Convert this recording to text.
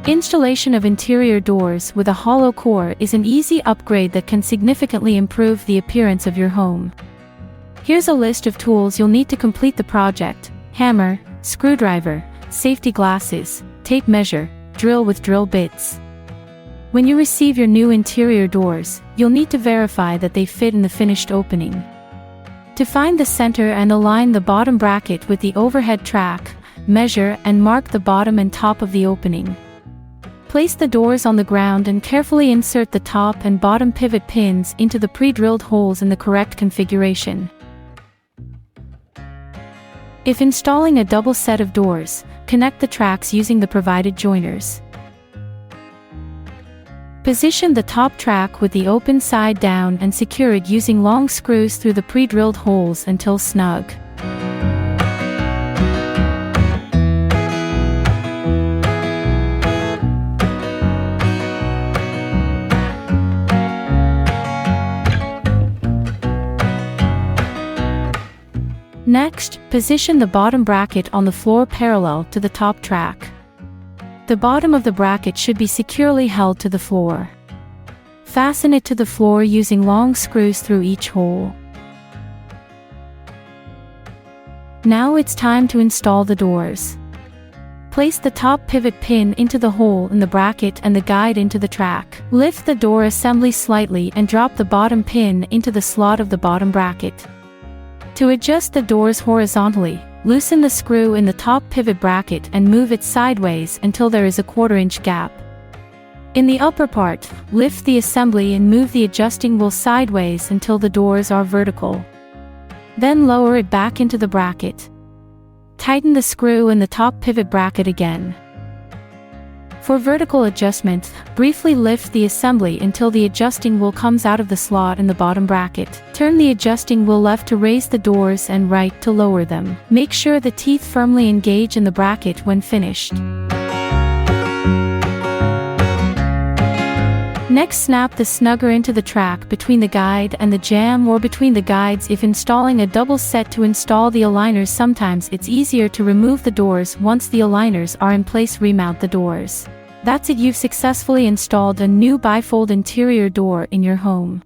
Installation of interior doors with a hollow core is an easy upgrade that can significantly improve the appearance of your home. Here's a list of tools you'll need to complete the project: hammer, screwdriver, safety glasses, tape measure, drill with drill bits. When you receive your new interior doors, you'll need to verify that they fit in the finished opening. To find the center and align the bottom bracket with the overhead track, measure and mark the bottom and top of the opening. Place the doors on the ground and carefully insert the top and bottom pivot pins into the pre-drilled holes in the correct configuration. If installing a double set of doors, connect the tracks using the provided joiners. Position the top track with the open side down and secure it using long screws through the pre-drilled holes until snug. Next, position the bottom bracket on the floor parallel to the top track. The bottom of the bracket should be securely held to the floor. Fasten it to the floor using long screws through each hole. Now it's time to install the doors. Place the top pivot pin into the hole in the bracket and the guide into the track. Lift the door assembly slightly and drop the bottom pin into the slot of the bottom bracket. To adjust the doors horizontally, loosen the screw in the top pivot bracket and move it sideways until there is a 1/4 inch gap. In the upper part, lift the assembly and move the adjusting wheel sideways until the doors are vertical. Then lower it back into the bracket. Tighten the screw in the top pivot bracket again. For vertical adjustment, briefly lift the assembly until the adjusting wheel comes out of the slot in the bottom bracket. Turn the adjusting wheel left to raise the doors and right to lower them. Make sure the teeth firmly engage in the bracket when finished. Next, snap the snugger into the track between the guide and the jamb or between the guides. If installing a double set to install the aligners, sometimes it's easier to remove the doors once the aligners are in place. Remount the doors. That's it, you've successfully installed a new bifold interior door in your home.